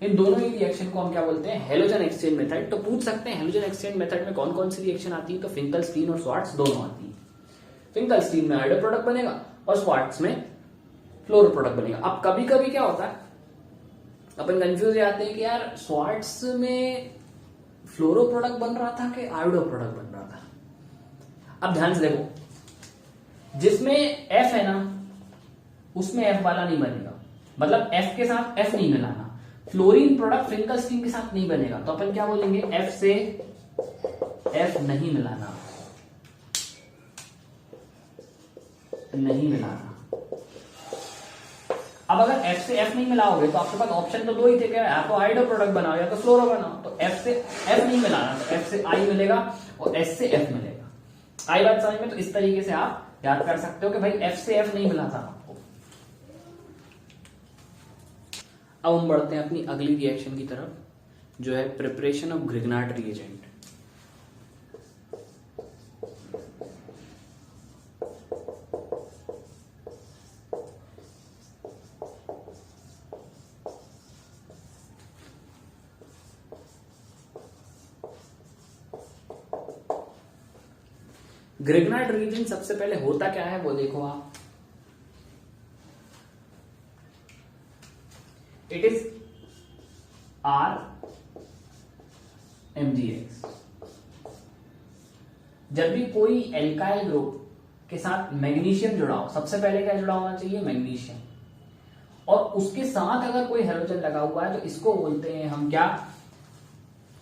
इन दोनों ही रिएक्शन को हम क्या बोलते हैं, हेलोजन एक्सचेंज मेथड। तो पूछ सकते हैं हेलोजन एक्सचेंज मेथड में कौन कौन सी रिएक्शन आती है, तो फिंकलस्टीन और स्वार्ट्स दोनों आती है। फिंकलस्टीन में आयोडो प्रोडक्ट बनेगा और स्वार्ट्स में फ्लोरो प्रोडक्ट बनेगा। अब कभी कभी क्या होता है, अपन कंफ्यूज जाते हैं कि यार स्वार्ट्स में फ्लोरो प्रोडक्ट बन रहा था कि आयोडो प्रोडक्ट बन रहा था। अब ध्यान से देखो, जिसमें F है ना उसमें F वाला नहीं बनेगा, मतलब F के साथ F नहीं मिलाना। फ्लोरीन प्रोडक्ट फिंकलस्टीन के साथ नहीं बनेगा, तो अपन क्या बोलेंगे, F से F नहीं मिलाना, नहीं मिलाना। अब अगर F से F नहीं मिलाओगे तो आपके पास ऑप्शन तो दो ही थे, क्या, या तो आयोडो प्रोडक्ट बनाओ या तो फ्लोरो बनाओ। तो F से F नहीं मिलाना, तो F से I मिलेगा और S से F मिलेगा। आई बात समझ में? तो इस तरीके से आप याद कर सकते हो कि भाई F से F नहीं मिलाता आपको। अब हम बढ़ते हैं अपनी अगली रिएक्शन की तरफ, जो है preparation of Grignard reagent. Grignard reagent सबसे पहले होता क्या है वो देखो आप। It is RMgX। जब भी कोई एल्काइल ग्रुप के साथ मैग्नीशियम जुड़ा हो, सबसे पहले क्या जुड़ा होना चाहिए, मैग्नीशियम, और उसके साथ अगर कोई हैलोजन लगा हुआ है तो इसको बोलते हैं हम क्या,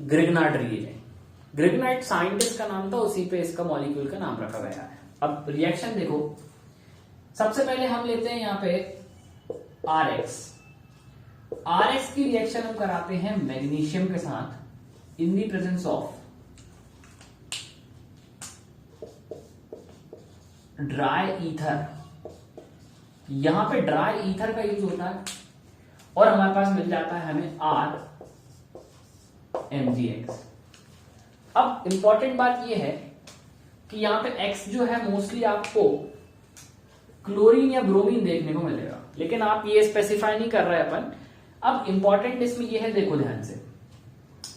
ग्रिग्नार्ड रिएजेंट। ग्रिग्नार्ड साइंटिस्ट का नाम था, उसी पे इसका मॉलिक्यूल का नाम रखा गया है। अब रिएक्शन देखो, सबसे पहले हम लेते हैं यहां पे RX की रिएक्शन हम कराते हैं मैग्नीशियम के साथ in the presence of dry ether. यहां पे ड्राई ईथर का यूज होता है और हमारे पास मिल जाता है हमें RMgX। अब इंपॉर्टेंट बात यह है कि यहां पे X जो है मोस्टली आपको क्लोरीन या ब्रोमीन देखने को मिलेगा, लेकिन आप ये स्पेसिफाई नहीं कर रहे अपन। अब इंपॉर्टेंट इसमें ये है, देखो ध्यान से,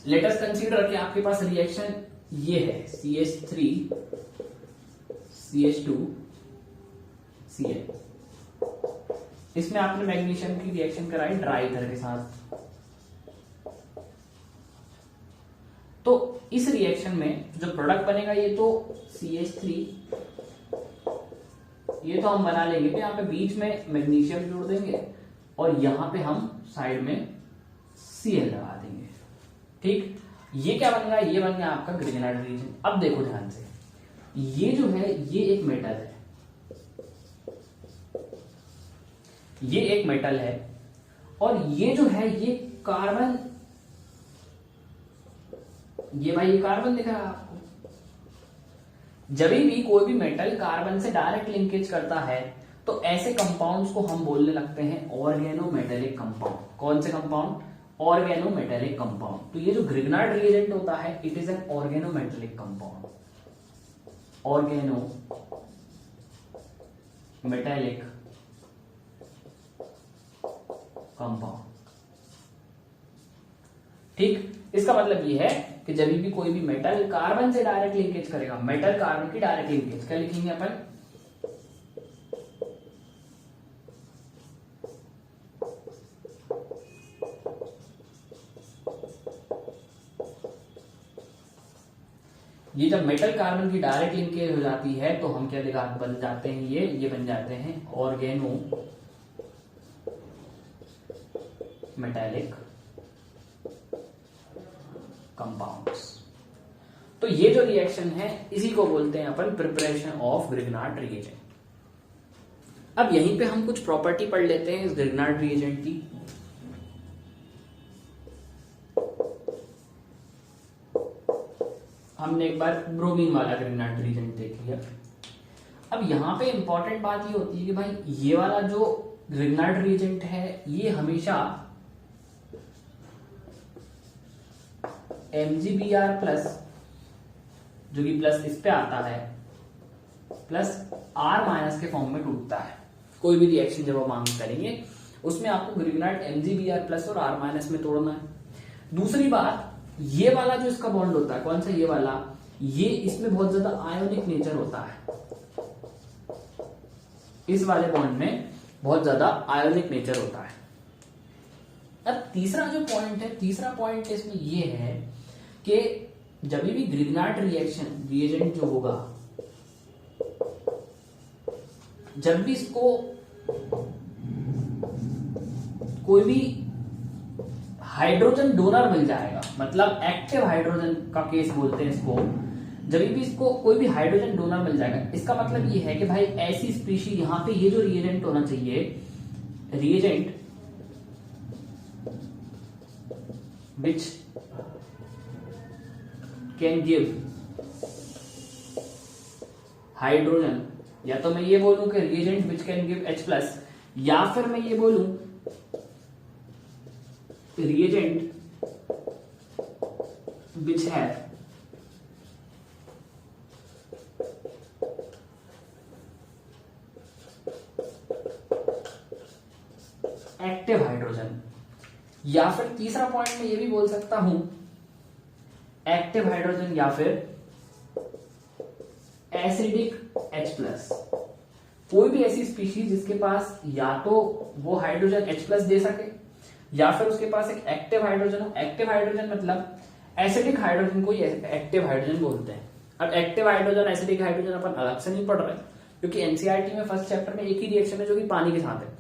लेट अस कंसीडर कि आपके पास रिएक्शन ये है CH3 CH2 Cl। इसमें आपने मैग्नीशियम की रिएक्शन कराई ड्राई ईथर के साथ। तो इस रिएक्शन में जो प्रोडक्ट बनेगा ये तो CH3, ये तो हम बना लेंगे, तो यहाँ पे बीच में मैग्नीशियम जोड़ देंगे और यहां पे हम साइड में Cl लगा देंगे। ठीक, ये क्या बन गया, ये बन गया आपका ग्रिग्नार्ड रिएजेंट। अब देखो ध्यान से, ये जो है ये एक मेटल है, ये एक मेटल है, और ये जो है ये कार्बन, ये भाई ये कार्बन दिख रहा है आपको। जब भी कोई भी मेटल कार्बन से डायरेक्ट लिंकेज करता है तो ऐसे कंपाउंड्स को हम बोलने लगते हैं ऑर्गेनोमेटेलिक कंपाउंड। कौन से कंपाउंड, ऑर्गेनोमेटेलिक कंपाउंड। तो ये जो ग्रिग्नार्ड रिएजेंट होता है it is an organometallic compound, organometallic compound. ठीक, इसका मतलब ये है कि जब भी कोई भी मेटल कार्बन से डायरेक्ट लिंकेज करेगा, मेटल कार्बन की डायरेक्ट लिंकेज, क्या लिखेंगे अपन, ये जब मेटल कार्बन की डायरेक्ट लिंकेज हो जाती है तो हम क्या बन जाते हैं, ये बन जाते हैं ऑर्गेनो मेटालिक कंपाउंड्स। तो ये जो रिएक्शन है इसी को बोलते हैं अपन प्रिपरेशन ऑफ ग्रिग्नार्ड रिएजेंट। अब यहीं पे हम कुछ प्रॉपर्टी पढ़ लेते हैं इस ग्रिग्नार्ड रिएजेंट की। हमने एक बार ब्रोमीन वाला ग्रिग्नार्ड रिएजेंट देख लिया। अब यहां पे इंपॉर्टेंट बात ये होती है कि भाई ये वाला जो ग्रिग्नार्ड रिएजेंट है ये हमेशा MgBr प्लस, जो कि प्लस इस पे आता है, प्लस R माइनस के फॉर्म में टूटता है। कोई भी रिएक्शन जब हम करेंगे उसमें आपको ग्रिग्नार्ड MgBr प्लस और R माइनस में तोड़ना है। दूसरी बात, ये वाला जो इसका बॉन्ड होता है, कौन सा, ये वाला, ये इसमें बहुत ज्यादा आयोनिक नेचर होता है। इस वाले बॉन्ड में बहुत ज्यादा आयोनिक नेचर होता है। अब तीसरा जो पॉइंट है, तीसरा पॉइंट इसमें ये है कि जब भी ग्रिग्नार्ड रिएक्शन रिएजेंट जो होगा, जब भी इसको कोई भी हाइड्रोजन डोनर मिल जाएगा, मतलब एक्टिव हाइड्रोजन का केस बोलते हैं इसको, जब भी इसको कोई भी हाइड्रोजन डोनर मिल जाएगा, इसका मतलब ये है कि भाई ऐसी स्पीशीज, यहां पे ये जो रिएजेंट होना चाहिए, reagent which can give hydrogen, या तो मैं ये बोलूं कि reagent which can give H+, या फिर मैं ये बोलूं reagent which have active hydrogen, या फिर तीसरा पॉइंट में ये भी बोल सकता हूं एक्टिव हाइड्रोजन या फिर एसिडिक H+। कोई भी ऐसी स्पीशीज जिसके पास या तो वो हाइड्रोजन H+ दे सके, या फिर उसके पास एक एक्टिव हाइड्रोजन हो। एक्टिव हाइड्रोजन मतलब एसिडिक हाइड्रोजन को एक्टिव हाइड्रोजन बोलते हैं। अब एक्टिव हाइड्रोजन एसिडिक हाइड्रोजन अपन अलग से नहीं पढ़ रहे, क्योंकि एनसीईआरटी में फर्स्ट चैप्टर में एक ही रिएक्शन है जो कि पानी के साथ है।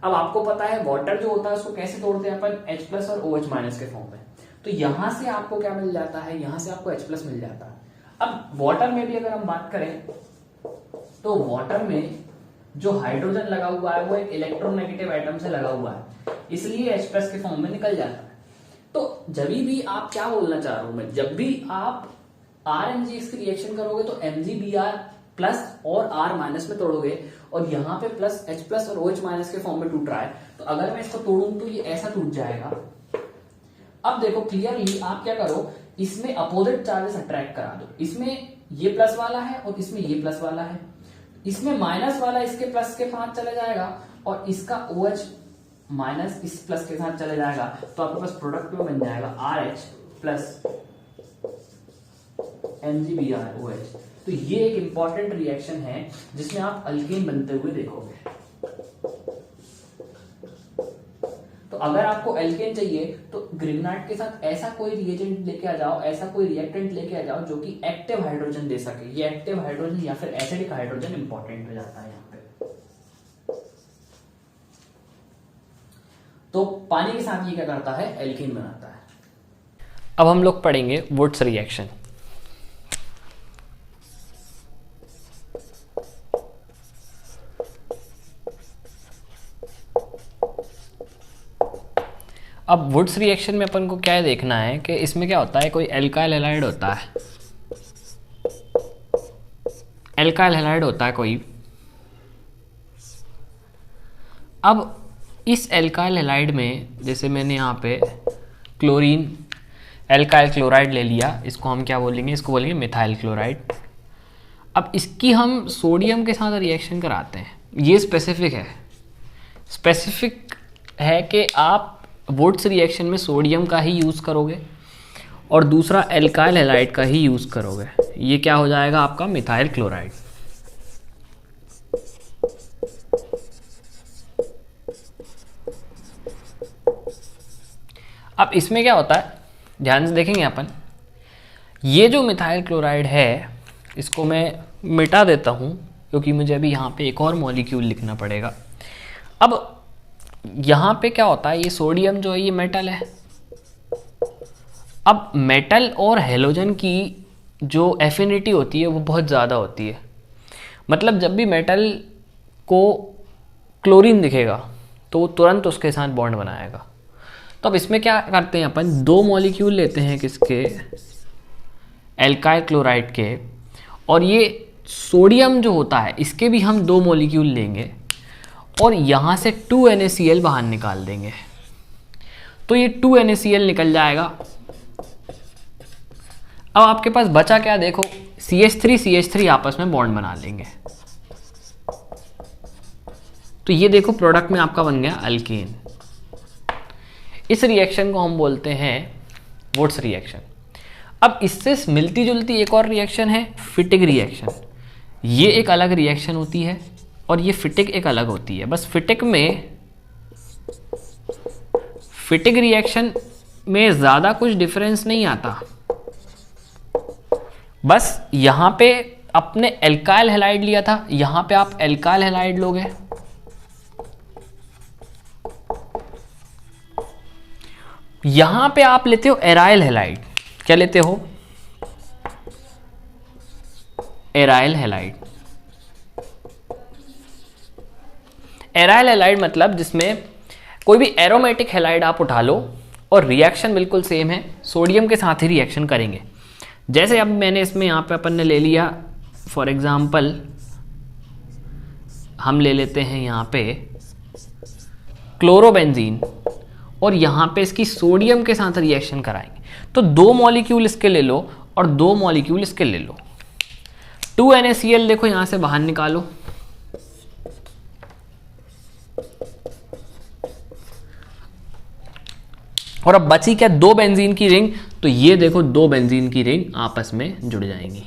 अब आपको पता है वाटर जो होता है उसको कैसे तोड़ते हैं अपन, H+ और OH- के फॉर्म में। तो यहां से आपको क्या मिल जाता है, यहां से आपको H+ मिल जाता है। अब वाटर में भी अगर हम बात करें तो वाटर में जो हाइड्रोजन लगा हुआ है वो एक इलेक्ट्रोनेगेटिव एटम से लगा हुआ है, इसलिए H+ के फॉर्म में निकल जाता है। तो जब भी आप क्या बोलना चाह रहा हूं मैं, जब भी आप RMgx की रिएक्शन करोगे तो MgBr+ और R- में तोड़ोगे, और यहाँ पे प्लस H+ और OH- के फॉर्म में टूट रहा है। तो अगर मैं इसको तोड़ूं तो ये ऐसा टूट जाएगा। अब देखो क्लियरली आप क्या करो, इसमें अपोजिट चार्जेस अट्रैक्ट करा दो। इसमें ये प्लस वाला है और इसमें ये प्लस वाला है, इसमें माइनस वाला इसके प्लस के साथ चले जाएगा और इसका OH- इस प्लस के साथ चले जाएगा। तो आपके पास प्रोडक्ट में बन जाएगा RH प्लस MgBrOH। तो ये एक इंपॉर्टेंट रिएक्शन है जिसमें आप अल्केन बनते हुए देखोगे। तो अगर आपको एल्केन चाहिए तो ग्रिग्नार्ड के साथ ऐसा कोई रिएजेंट लेके आ जाओ, ऐसा कोई रिएक्टेंट लेके आ जाओ जो कि एक्टिव हाइड्रोजन दे सके। ये एक्टिव हाइड्रोजन या फिर एसिडिक हाइड्रोजन इंपॉर्टेंट हो जाता है यहाँ पे। तो पानी के साथ ये क्या करता है, एल्केन बनाता है। अब हम लोग पढ़ेंगे वुड्स रिएक्शन। अब वुड्स रिएक्शन में अपन को क्या देखना है कि इसमें क्या होता है, कोई एल्काइल हैलाइड होता है, एल्काइल हैलाइड होता है कोई। अब इस एल्काइल हैलाइड में जैसे मैंने यहाँ पे क्लोरीन एल्काइल क्लोराइड ले लिया, इसको हम क्या बोलेंगे, इसको बोलेंगे मिथाइल क्लोराइड। अब इसकी हम सोडियम के साथ रिएक्शन कराते हैं। ये स्पेसिफिक है, स्पेसिफिक है कि आप वुड्स रिएक्शन में सोडियम का ही यूज़ करोगे और दूसरा एल्काइल हैलाइड का ही यूज़ करोगे। ये क्या हो जाएगा आपका मिथाइल क्लोराइड। अब इसमें क्या होता है, ध्यान से देखेंगे अपन, ये जो मिथाइल क्लोराइड है इसको मैं मिटा देता हूँ क्योंकि मुझे अभी यहाँ पे एक और मॉलिक्यूल लिखना पड़ेगा। अब यहाँ पे क्या होता है, ये सोडियम जो है ये मेटल है। अब मेटल और हेलोजन की जो एफिनिटी होती है वो बहुत ज़्यादा होती है। मतलब जब भी मेटल को क्लोरीन दिखेगा तो वो तुरंत उसके साथ बॉन्ड बनाएगा। तो अब इसमें क्या करते हैं अपन, दो मॉलिक्यूल लेते हैं किसके, एल्काइल क्लोराइड के, और ये सोडियम जो होता है इसके भी हम दो मॉलिक्यूल लेंगे और यहाँ से 2NaCl बाहर निकाल देंगे। तो ये 2NaCl निकल जाएगा। अब आपके पास बचा क्या, देखो CH3 आपस में बॉन्ड बना लेंगे। तो ये देखो प्रोडक्ट में आपका बन गया अल्केन। इस रिएक्शन को हम बोलते हैं वुड्स रिएक्शन। अब इससे मिलती जुलती एक और रिएक्शन है फिटिग रिएक्शन। ये एक अलग रिएक्शन होती है और ये फिटिग एक अलग होती है। बस फिटिग रिएक्शन में ज़्यादा कुछ डिफरेंस नहीं आता। बस यहाँ पे अपने एल्काइल हैलाइड लिया था, यहाँ पे आप एल्काइल हैलाइड लोगे, यहाँ पे आप लेते हो एराइल हैलाइड। क्या लेते हो? Aryl halide. एराइल हैलाइड मतलब जिसमें कोई भी एरोमेटिक हैलाइड आप उठा लो और रिएक्शन बिल्कुल सेम है, सोडियम के साथ ही रिएक्शन करेंगे। जैसे अब मैंने इसमें यहाँ पे अपन ने ले लिया फॉर एग्जांपल, हम ले लेते हैं यहाँ पे क्लोरोबेंजीन और यहाँ पे इसकी सोडियम के साथ रिएक्शन कराएंगे। तो 2 मॉलिक्यूल इसके ले लो और 2 मॉलिक्यूल इसके ले लो। 2NaCl देखो यहाँ से बाहर निकालो, और अब बची क्या? 2 बेंजीन की रिंग। तो ये देखो 2 बेंजीन की रिंग आपस में जुड़ जाएंगी।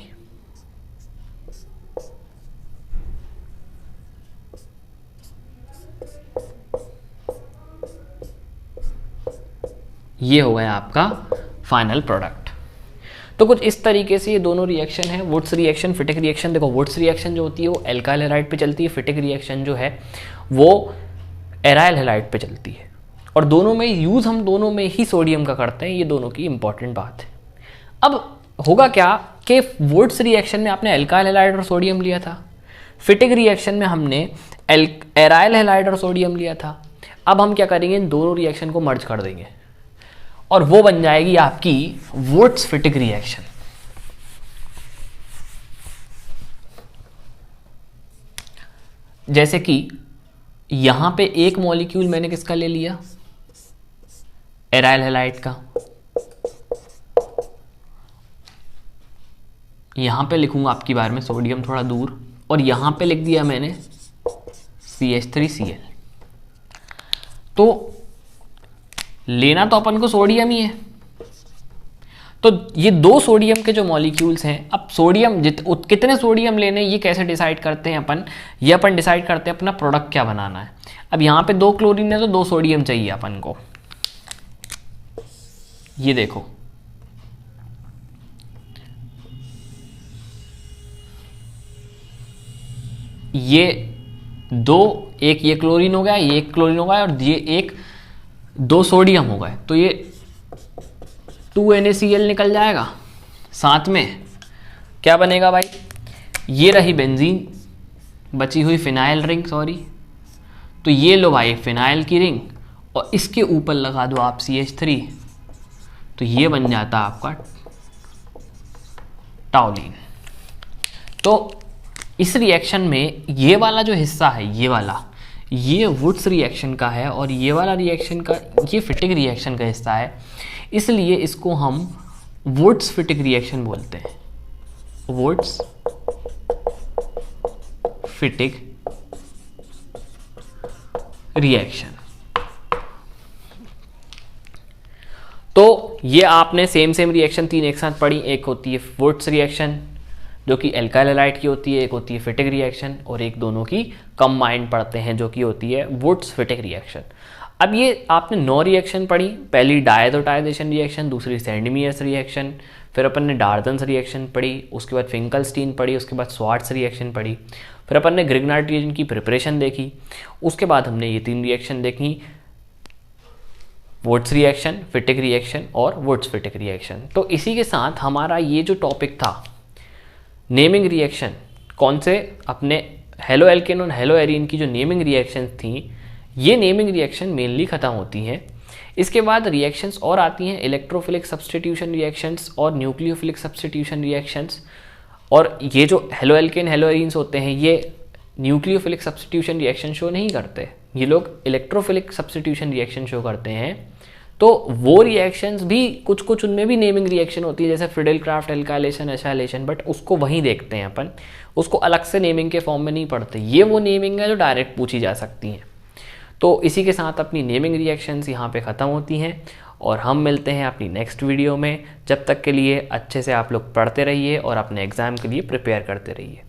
ये हो गया आपका फाइनल प्रोडक्ट। तो कुछ इस तरीके से ये दोनों रिएक्शन है, वुड्स रिएक्शन, फिटिक रिएक्शन। देखो वुड्स रिएक्शन जो होती है वो एल्काइल हैलाइड पे चलती है, फिटिक रिएक्शन जो है वो एराइल हैलाइड पे चलती है, और दोनों में यूज़ हम दोनों में ही सोडियम का करते हैं। ये दोनों की इंपॉर्टेंट बात है। अब होगा क्या कि वुड्स रिएक्शन में आपने एल्काइल हैलाइड और सोडियम लिया था, फिटिक रिएक्शन में हमने एराइल हैलाइड और सोडियम लिया था। अब हम क्या करेंगे? इन दोनों रिएक्शन को मर्ज कर देंगे और वो बन जाएगी आपकी वुड्स फिटिक रिएक्शन। जैसे कि यहां पे एक मॉलिक्यूल मैंने किसका ले लिया? एराइल हैलाइड का। यहां पे लिखूंगा आपकी बार में सोडियम थोड़ा दूर, और यहां पे लिख दिया मैंने CH3Cl। तो लेना तो अपन को सोडियम ही है। तो ये 2 सोडियम के जो मॉलिक्यूल्स हैं, अब सोडियम कितने सोडियम लेने ये कैसे डिसाइड करते हैं अपन? ये अपन डिसाइड करते हैं अपना प्रोडक्ट क्या बनाना है। अब यहाँ पे 2 क्लोरीन है तो 2 सोडियम चाहिए अपन को। ये देखो ये 2, एक ये क्लोरीन हो गया, ये एक क्लोरीन हो गया, और ये 2 सोडियम हो गए। तो ये 2NaCl निकल जाएगा। साथ में क्या बनेगा भाई? ये रही बेंजीन, बची हुई फिनाइल रिंग, सॉरी। तो ये लो भाई फिनाइल की रिंग, और इसके ऊपर लगा दो आप CH3, तो ये बन जाता है आपका टाउलिन। तो इस रिएक्शन में ये वाला जो हिस्सा है, ये वाला, ये वुड्स रिएक्शन का है, और ये वाला रिएक्शन का, ये फिटिक रिएक्शन का हिस्सा है। इसलिए इसको हम वुड्स फिटिक रिएक्शन बोलते हैं, वुड्स फिटिक रिएक्शन। तो ये आपने सेम रिएक्शन 3 एक साथ पढ़ी। एक होती है वुड्स रिएक्शन जो कि एल्काइल हैलाइड की होती है, एक होती है फिटिक रिएक्शन, और एक दोनों की कंबाइंड पढ़ते हैं जो कि होती है वुड्स फिटिक रिएक्शन। अब ये आपने 9 रिएक्शन पढ़ी। पहली डायज़ोटाइजेशन रिएक्शन, दूसरी सैंडमीयर्स रिएक्शन, फिर अपन ने डार्टन्स रिएक्शन पढ़ी, उसके बाद फिंकलस्टीन पढ़ी, उसके बाद स्वार्ट्स रिएक्शन पढ़ी, फिर अपन ने ग्रिग्नार्ड रिएजन की प्रिपरेशन देखी, उसके बाद हमने ये 3 रिएक्शन देखी, वुड्स रिएक्शन, फिटिक रिएक्शन और वुड्स फिटिक रिएक्शन। तो इसी के साथ हमारा ये जो टॉपिक था नेमिंग रिएक्शन, कौन से अपने हेलो एल्केन और हेलो एरीन की जो नेमिंग रिएक्शन थी, ये नेमिंग रिएक्शन मेनली ख़त्म होती हैं। इसके बाद रिएक्शंस और आती हैं, इलेक्ट्रोफिलिक सब्स्टिट्यूशन रिएक्शंस और न्यूक्लियोफिलिक सब्स्टिट्यूशन रिएक्शंस। और ये जो हेलो एल्केन हेलो एरीन्स होते हैं ये न्यूक्लियोफिलिक सब्स्टिट्यूशन रिएक्शन शो नहीं करते, ये लोग इलेक्ट्रोफिलिक सब्स्टिट्यूशन रिएक्शन शो करते हैं। तो वो रिएक्शंस भी कुछ उनमें भी नेमिंग रिएक्शन होती है, जैसे फ्रिडेल-क्राफ्ट एल्काइलेशन, एसाइलेशन, बट उसको वहीं देखते हैं अपन, उसको अलग से नेमिंग के फॉर्म में नहीं पढ़ते। ये वो नेमिंग है जो डायरेक्ट पूछी जा सकती हैं। तो इसी के साथ अपनी नेमिंग रिएक्शंस यहाँ पे ख़त्म होती हैं, और हम मिलते हैं अपनी नेक्स्ट वीडियो में। जब तक के लिए अच्छे से आप लोग पढ़ते रहिए और अपने एग्ज़ाम के लिए प्रिपेयर करते रहिए।